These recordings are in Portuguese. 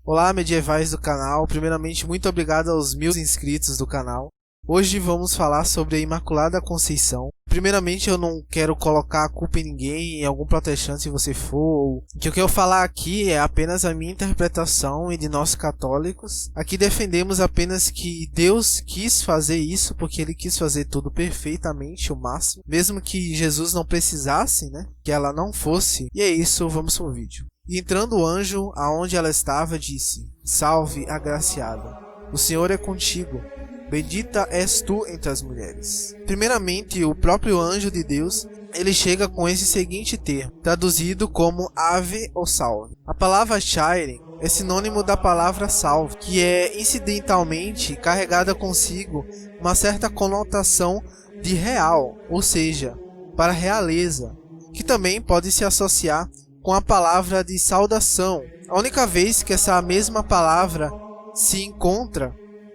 Olá, medievais do canal. Primeiramente, muito obrigado aos 1000 inscritos do canal. Hoje vamos falar sobre a Imaculada Conceição. Primeiramente, eu não quero colocar a culpa em ninguém, em algum protestante se você for. O que eu quero falar aqui é apenas a minha interpretação e de nós católicos. Aqui defendemos apenas que Deus quis fazer isso porque Ele quis fazer tudo perfeitamente, o máximo. Mesmo que Jesus não precisasse, que ela não fosse. E é isso, vamos pro vídeo. E entrando o anjo aonde ela estava, disse: Salve, agraciada, o Senhor é contigo. Bendita és tu entre as mulheres. Primeiramente, o próprio anjo de Deus, ele chega com esse seguinte termo, traduzido como ave ou salve. A palavra Shire é sinônimo da palavra salve, que é incidentalmente carregada consigo uma certa conotação de real, ou seja, para realeza, que também pode se associar com a palavra de saudação. A única vez que essa mesma palavra se encontra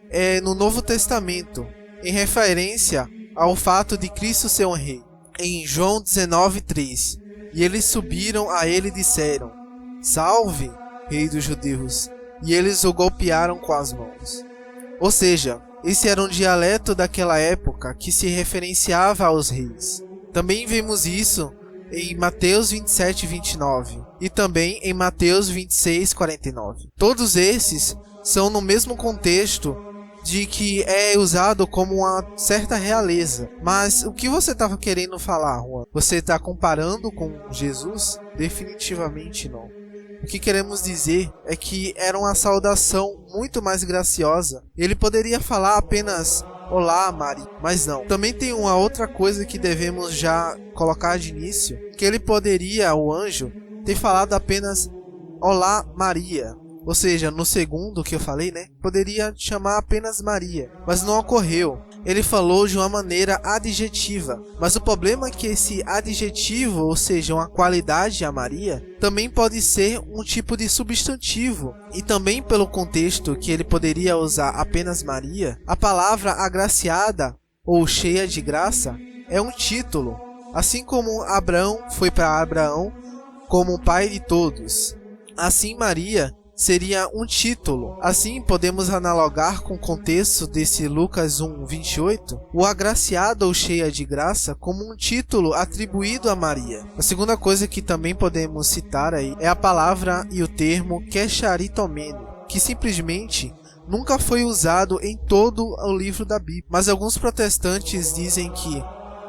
é no Novo Testamento, em referência ao fato de Cristo ser um rei. Em João 19:3, e eles subiram a ele e disseram: Salve, rei dos judeus, e eles o golpearam com as mãos. Ou seja, esse era um dialeto daquela época que se referenciava aos reis. Também vemos isso em Mateus 27:29 e também em Mateus 26:49. Todos esses são no mesmo contexto de que é usado como uma certa realeza. Mas o que você estava querendo falar, Juan? Você está comparando com Jesus? Definitivamente não. O que queremos dizer é que era uma saudação muito mais graciosa. Ele poderia falar apenas Olá, Maria, mas não. Também tem uma outra coisa que devemos já colocar de início, que ele poderia, o anjo, ter falado apenas Olá, Maria. Ou seja, no segundo que eu falei, poderia chamar apenas Maria, mas não ocorreu. Ele falou de uma maneira adjetiva, mas o problema é que esse adjetivo, ou seja, uma qualidade a Maria, também pode ser um tipo de substantivo. E também pelo contexto que ele poderia usar apenas Maria, a palavra agraciada ou cheia de graça é um título, assim como Abraão foi para Abraão como pai de todos. Assim Maria seria um título. Assim, podemos analogar com o contexto desse Lucas 1:28, o agraciado ou cheia de graça como um título atribuído a Maria. A segunda coisa que também podemos citar aí é a palavra e o termo Kecharitomene, que simplesmente nunca foi usado em todo o livro da Bíblia. Mas alguns protestantes dizem que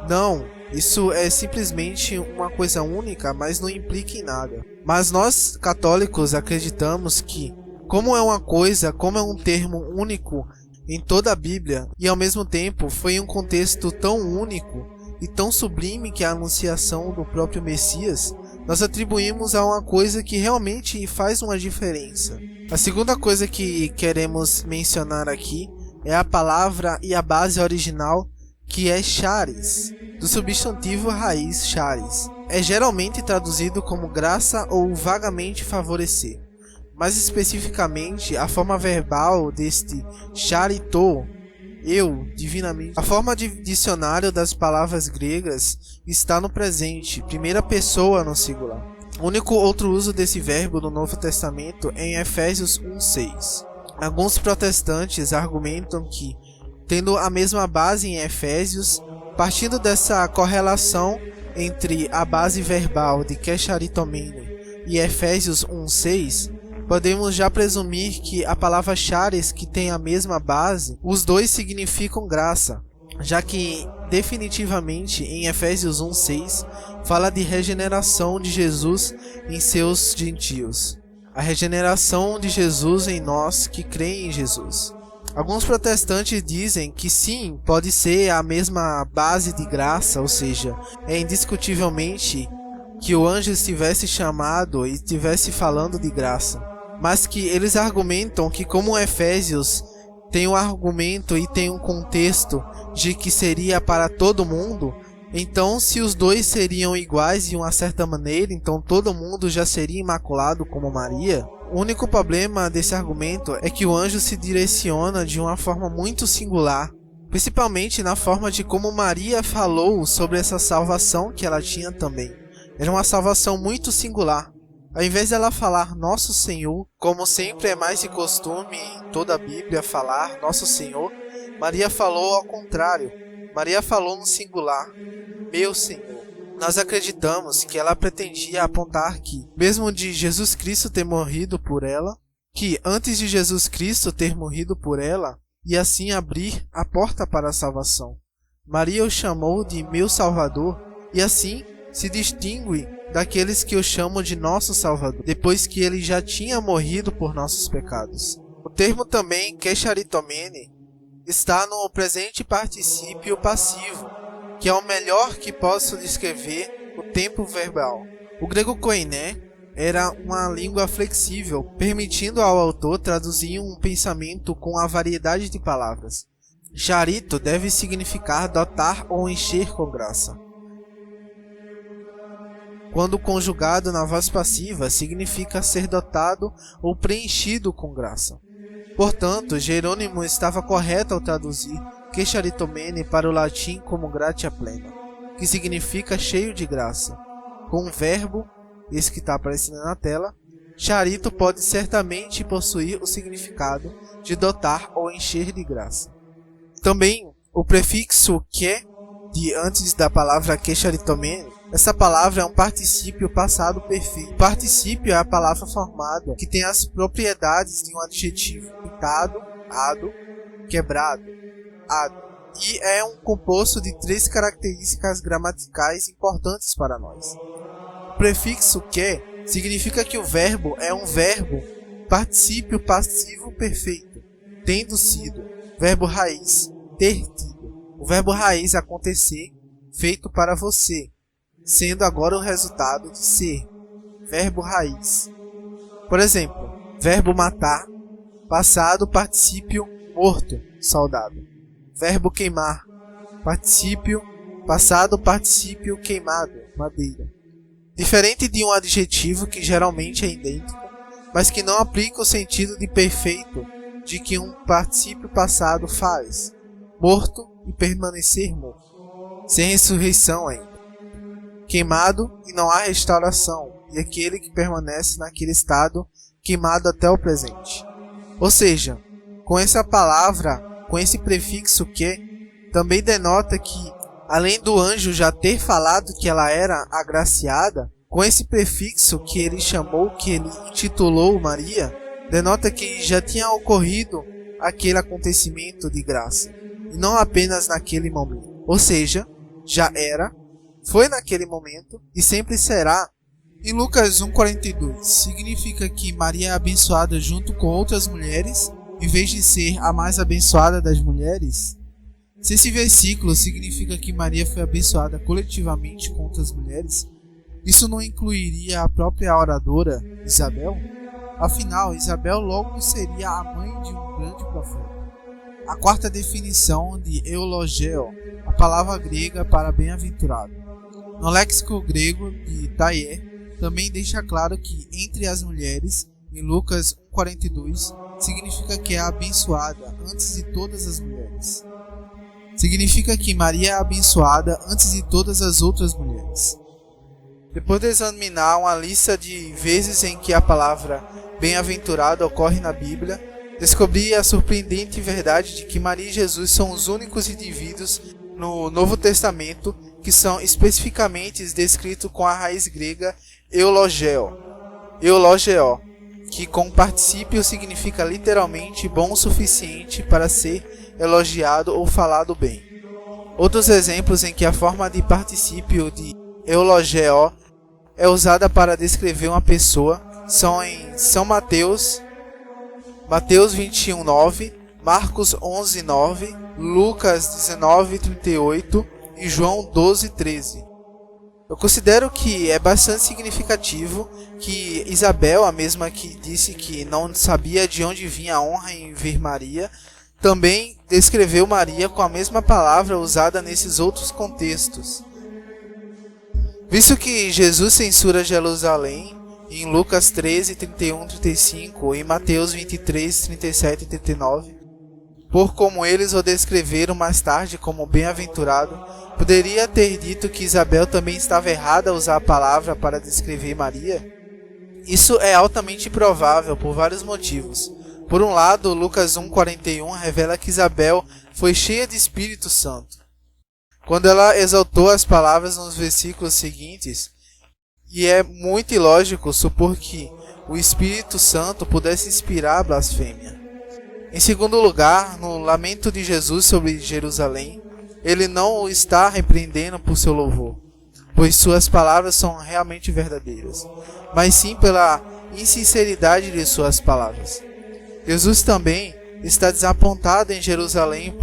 não, isso é simplesmente uma coisa única, mas não implica em nada. Mas nós católicos acreditamos que, como é um termo único em toda a Bíblia, e ao mesmo tempo foi um contexto tão único e tão sublime que é a anunciação do próprio Messias, nós atribuímos a uma coisa que realmente faz uma diferença. A segunda coisa que queremos mencionar aqui é a palavra e a base original, que é charis, do substantivo raiz charis. É geralmente traduzido como graça ou vagamente favorecer. Mais especificamente, a forma verbal deste charito, eu, divinamente. A forma de dicionário das palavras gregas está no presente, primeira pessoa no singular. O único outro uso desse verbo no Novo Testamento é em Efésios 1:6. Alguns protestantes argumentam que, tendo a mesma base em Efésios, partindo dessa correlação entre a base verbal de Kecharitomene e Efésios 1:6, podemos já presumir que a palavra charis, que tem a mesma base, os dois significam graça, já que definitivamente em Efésios 1:6 fala de regeneração de Jesus em seus gentios, a regeneração de Jesus em nós que creem em Jesus. Alguns protestantes dizem que sim, pode ser a mesma base de graça, ou seja, é indiscutivelmente que o anjo estivesse chamado e estivesse falando de graça. Mas que eles argumentam que, como Efésios tem um argumento e tem um contexto de que seria para todo mundo, então se os dois seriam iguais de uma certa maneira, então todo mundo já seria imaculado como Maria. O único problema desse argumento é que o anjo se direciona de uma forma muito singular, principalmente na forma de como Maria falou sobre essa salvação que ela tinha também. Era uma salvação muito singular. Ao invés dela falar Nosso Senhor, como sempre é mais de costume em toda a Bíblia falar Nosso Senhor, Maria falou ao contrário. Maria falou no singular, Meu Senhor. Nós acreditamos que ela pretendia apontar que, mesmo de Jesus Cristo ter morrido por ela, que antes de Jesus Cristo ter morrido por ela, e assim abrir a porta para a salvação, Maria o chamou de Meu Salvador, e assim se distingue daqueles que o chamam de Nosso Salvador, depois que ele já tinha morrido por nossos pecados. O termo também, Kecharitomene, está no presente particípio passivo, que é o melhor que posso descrever o tempo verbal. O grego koiné era uma língua flexível, permitindo ao autor traduzir um pensamento com a variedade de palavras. Charito deve significar dotar ou encher com graça. Quando conjugado na voz passiva, significa ser dotado ou preenchido com graça. Portanto, Jerônimo estava correto ao traduzir Kecharitomene para o latim como gratia plena, que significa cheio de graça. Com o verbo, esse que está aparecendo na tela, charito pode certamente possuir o significado de dotar ou encher de graça. Também, o prefixo que, de antes da palavra Kecharitomene, essa palavra é um particípio passado perfeito. O particípio é a palavra formada que tem as propriedades de um adjetivo pintado, ado, quebrado, ado, e é um composto de 3 características gramaticais importantes para nós. O prefixo que significa que o verbo é um verbo particípio passivo perfeito, tendo sido, verbo raiz, ter tido, o verbo raiz acontecer, feito para você, sendo agora o resultado de ser, verbo raiz. Por exemplo, verbo matar, passado particípio morto, soldado. Verbo queimar, particípio, passado particípio queimado, madeira. Diferente de um adjetivo que geralmente é idêntico, mas que não aplica o sentido de perfeito de que um particípio passado faz, morto e permanecer morto, sem ressurreição ainda. Queimado e não há restauração, e aquele que permanece naquele estado queimado até o presente. Ou seja, com essa palavra, com esse prefixo que, também denota que, além do anjo já ter falado que ela era agraciada, com esse prefixo que ele chamou, que ele intitulou Maria, denota que já tinha ocorrido aquele acontecimento de graça, e não apenas naquele momento. Ou seja, já era, foi naquele momento e sempre será. Em Lucas 1,42, significa que Maria é abençoada junto com outras mulheres, em vez de ser a mais abençoada das mulheres? Se esse versículo significa que Maria foi abençoada coletivamente com outras mulheres, isso não incluiria a própria oradora Isabel? Afinal, Isabel logo seria a mãe de um grande profeta. A quarta definição de eulogeo, a palavra grega para bem-aventurado. No léxico grego de Thayer, também deixa claro que entre as mulheres, em Lucas 1,42, significa que é abençoada antes de todas as mulheres. Significa que Maria é abençoada antes de todas as outras mulheres. Depois de examinar uma lista de vezes em que a palavra bem-aventurado ocorre na Bíblia, descobri a surpreendente verdade de que Maria e Jesus são os únicos indivíduos no Novo Testamento que são especificamente descritos com a raiz grega eulogeo, que com particípio significa literalmente bom o suficiente para ser elogiado ou falado bem. Outros exemplos em que a forma de particípio de eulogeo é usada para descrever uma pessoa são em São Mateus 21:9, Marcos 11:9, Lucas 19:38 e João 12:13. Eu considero que é bastante significativo que Isabel, a mesma que disse que não sabia de onde vinha a honra em ver Maria, também descreveu Maria com a mesma palavra usada nesses outros contextos. Visto que Jesus censura Jerusalém em Lucas 13:31-35 e Mateus 23:37-39, por como eles o descreveram mais tarde como bem-aventurado, poderia ter dito que Isabel também estava errada a usar a palavra para descrever Maria? Isso é altamente improvável por vários motivos. Por um lado, Lucas 1,41 revela que Isabel foi cheia de Espírito Santo, quando ela exaltou as palavras nos versículos seguintes, e é muito ilógico supor que o Espírito Santo pudesse inspirar a blasfêmia. Em segundo lugar, no lamento de Jesus sobre Jerusalém, ele não o está repreendendo por seu louvor, pois suas palavras são realmente verdadeiras, mas sim pela insinceridade de suas palavras. Jesus também está desapontado em Jerusalém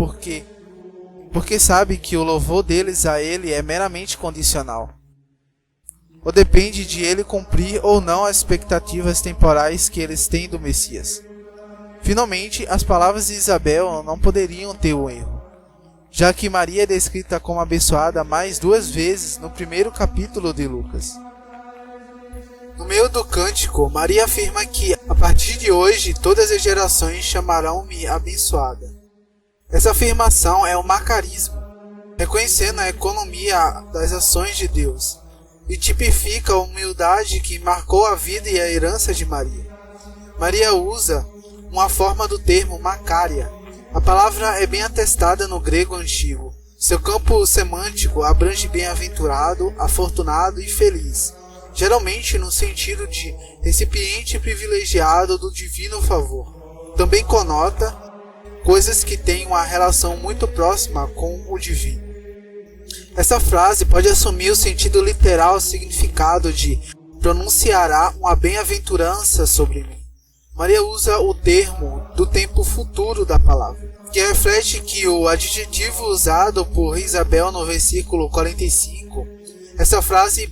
porque sabe que o louvor deles a ele é meramente condicional, ou depende de ele cumprir ou não as expectativas temporais que eles têm do Messias. Finalmente, as palavras de Isabel não poderiam ter um erro, já que Maria é descrita como abençoada mais 2 vezes no primeiro capítulo de Lucas. No meio do cântico, Maria afirma que, a partir de hoje, todas as gerações chamarão-me abençoada. Essa afirmação é um macarismo, reconhecendo a economia das ações de Deus, e tipifica a humildade que marcou a vida e a herança de Maria. Maria usa uma forma do termo macária. A palavra é bem atestada no grego antigo. Seu campo semântico abrange bem-aventurado, afortunado e feliz, geralmente no sentido de recipiente privilegiado do divino favor. Também conota coisas que têm uma relação muito próxima com o divino. Essa frase pode assumir o sentido literal significado de pronunciará uma bem-aventurança sobre mim. Maria usa o termo do tempo futuro da palavra, que reflete que o adjetivo usado por Isabel no versículo 45, essa frase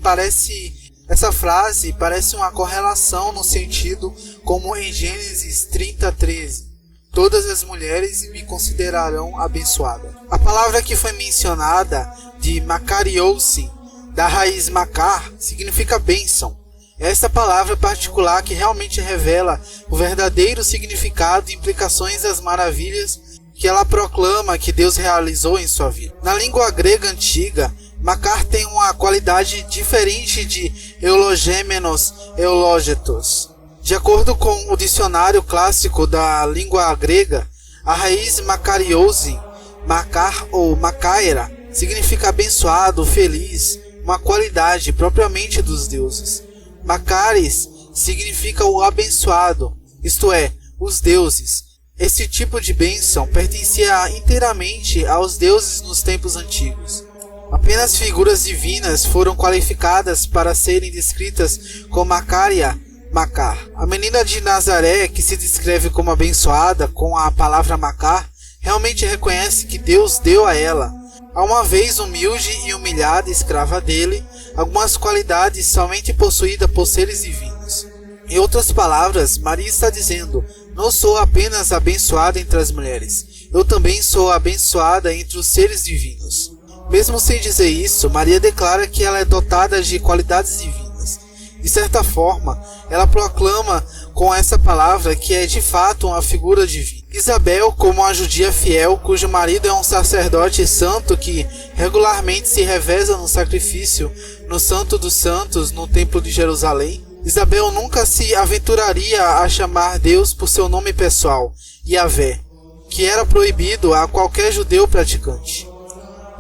parece uma correlação no sentido como em Gênesis 30:13. Todas as mulheres me considerarão abençoada. A palavra que foi mencionada, de makariousin, da raiz makar, significa bênção. É esta palavra particular que realmente revela o verdadeiro significado e implicações das maravilhas que ela proclama que Deus realizou em sua vida. Na língua grega antiga, makar tem uma qualidade diferente de eulogêmenos, eulógetos. De acordo com o dicionário clássico da língua grega, a raiz makariousin, makar ou makaira, significa abençoado, feliz, uma qualidade propriamente dos deuses. Makares significa o abençoado, isto é, os deuses. Esse tipo de bênção pertencia inteiramente aos deuses nos tempos antigos. Apenas figuras divinas foram qualificadas para serem descritas como Macária, Macar. A menina de Nazaré, que se descreve como abençoada com a palavra Macar, realmente reconhece que Deus deu a ela, a uma vez humilde e humilhada escrava dele, algumas qualidades somente possuídas por seres divinos. Em outras palavras, Maria está dizendo: não sou apenas abençoada entre as mulheres, eu também sou abençoada entre os seres divinos. Mesmo sem dizer isso, Maria declara que ela é dotada de qualidades divinas. De certa forma, ela proclama com essa palavra que é de fato uma figura divina. Isabel, como uma judia fiel, cujo marido é um sacerdote santo que regularmente se reveza no sacrifício no Santo dos Santos no Templo de Jerusalém, Isabel nunca se aventuraria a chamar Deus por seu nome pessoal, Yahvé, que era proibido a qualquer judeu praticante.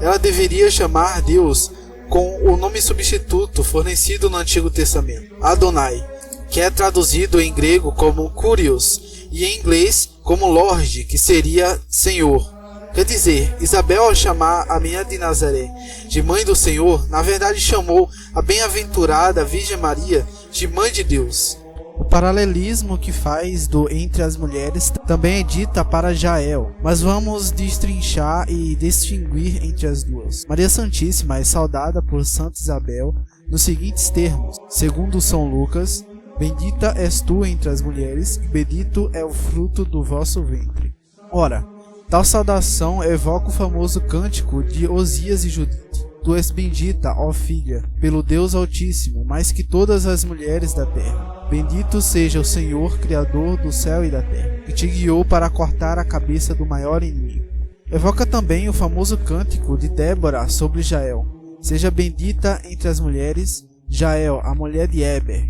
Ela deveria chamar Deus com o nome substituto fornecido no Antigo Testamento, Adonai, que é traduzido em grego como Kyrios e em inglês como Lorde, que seria Senhor. Quer dizer, Isabel, ao chamar a menina de Nazaré de Mãe do Senhor, na verdade chamou a bem-aventurada Virgem Maria de Mãe de Deus. O paralelismo que faz do entre as mulheres também é dita para Jael, mas vamos destrinchar e distinguir entre as duas. Maria Santíssima é saudada por Santa Isabel nos seguintes termos, segundo São Lucas: bendita és tu entre as mulheres, e bendito é o fruto do vosso ventre. Ora, tal saudação evoca o famoso cântico de Osias e Judite: tu és bendita, ó filha, pelo Deus Altíssimo, mais que todas as mulheres da terra. Bendito seja o Senhor, Criador do céu e da terra, que te guiou para cortar a cabeça do maior inimigo. Evoca também o famoso cântico de Débora sobre Jael: seja bendita entre as mulheres, Jael, a mulher de Heber.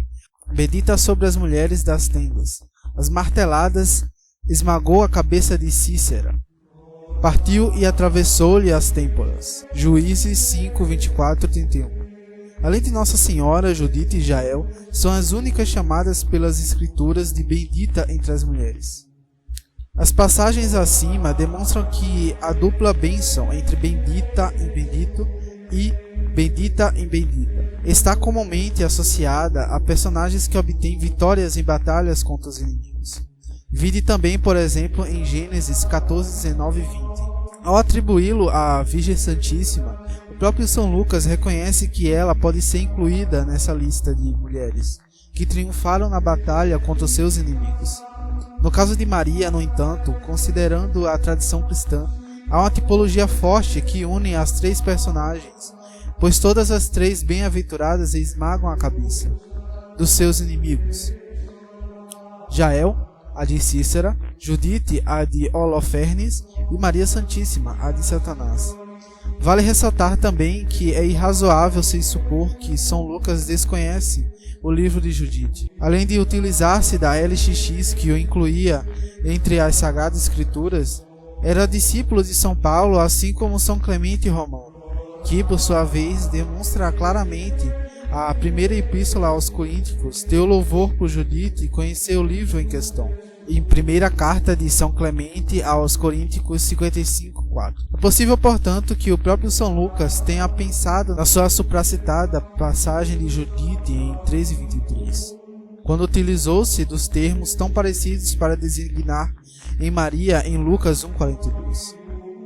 Bendita sobre as mulheres das tendas. As marteladas esmagou a cabeça de Cícera. Partiu e atravessou-lhe as têmporas. Juízes 5, 24, 31. Além de Nossa Senhora, Judite e Jael, são as únicas chamadas pelas Escrituras de bendita entre as mulheres. As passagens acima demonstram que a dupla bênção entre bendita em bendito e bendita em bendita está comumente associada a personagens que obtêm vitórias em batalhas contra os inimigos. Vide também, por exemplo, em Gênesis 14, 19 e 20. Ao atribuí-lo à Virgem Santíssima, o próprio São Lucas reconhece que ela pode ser incluída nessa lista de mulheres que triunfaram na batalha contra os seus inimigos. No caso de Maria, no entanto, considerando a tradição cristã, há uma tipologia forte que une as três personagens, pois todas as três bem-aventuradas esmagam a cabeça dos seus inimigos. Jael, a de Cícera, Judite, a de Holofernes, e Maria Santíssima, a de Satanás. Vale ressaltar também que é irrazoável se supor que São Lucas desconhece o livro de Judite. Além de utilizar-se da LXX que o incluía entre as Sagradas Escrituras, era discípulo de São Paulo, assim como São Clemente Romano, que, por sua vez, demonstra claramente a primeira epístola aos Coríntios, teu louvor por Judite e conhecer o livro em questão. Em primeira carta de São Clemente aos Coríntios 55:4. É possível, portanto, que o próprio São Lucas tenha pensado na sua supracitada passagem de Judite em 13:23, quando utilizou-se dos termos tão parecidos para designar em Maria em Lucas 1:42.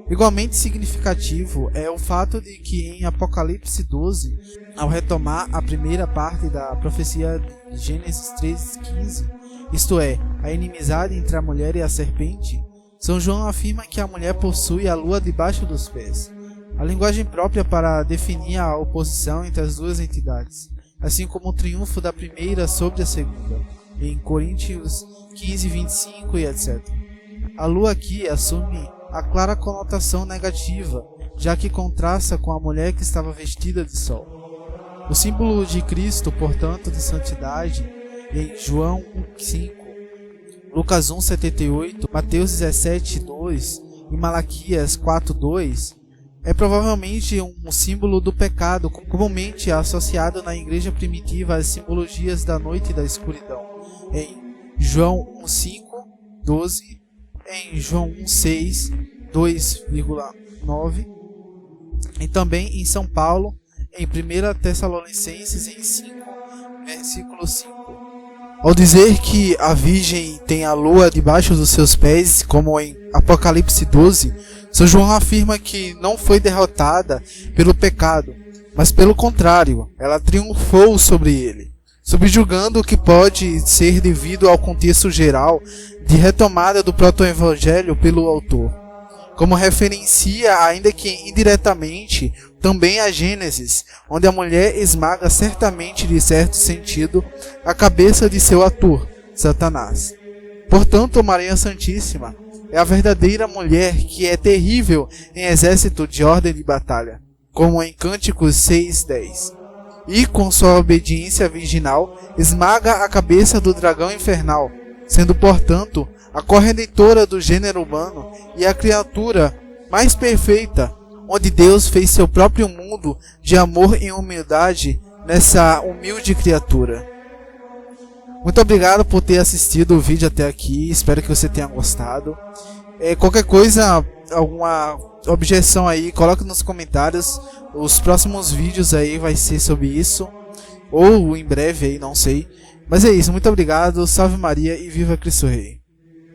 Igualmente significativo é o fato de que em Apocalipse 12, ao retomar a primeira parte da profecia de Gênesis 3:15, isto é, a inimizade entre a mulher e a serpente, São João afirma que a mulher possui a lua debaixo dos pés, a linguagem própria para definir a oposição entre as duas entidades, assim como o triunfo da primeira sobre a segunda, em Coríntios 15:25 e etc. A lua aqui assume a clara conotação negativa, já que contrasta com a mulher que estava vestida de sol. O símbolo de Cristo, portanto, de santidade, em João 1:5, Lucas 1:78, Mateus 17:2 e Malaquias 4:2, é provavelmente um símbolo do pecado, comumente associado na igreja primitiva às simbologias da noite e da escuridão, em João 1:5-12, em João 1:6, 2,9, e também em São Paulo, em 1 Tessalonicenses em 5, versículo 5. Ao dizer que a Virgem tem a lua debaixo dos seus pés, como em Apocalipse 12, São João afirma que não foi derrotada pelo pecado, mas pelo contrário, ela triunfou sobre ele, subjugando o que pode ser devido ao contexto geral de retomada do proto-evangelho pelo autor, como referencia, ainda que indiretamente, também a Gênesis, onde a mulher esmaga certamente, de certo sentido, a cabeça de seu ator, Satanás. Portanto, Maria Santíssima é a verdadeira mulher que é terrível em exército de ordem de batalha, como em Cânticos 6:10. E, com sua obediência virginal, esmaga a cabeça do dragão infernal, sendo, portanto, a corredentora do gênero humano e a criatura mais perfeita, onde Deus fez seu próprio mundo de amor e humildade nessa humilde criatura. Muito obrigado por ter assistido o vídeo até aqui, espero que você tenha gostado. Qualquer coisa, alguma objeção aí, coloque nos comentários. Os próximos vídeos aí vai ser sobre isso, ou em breve aí, não sei. Mas é isso, muito obrigado, salve Maria e viva Cristo Rei.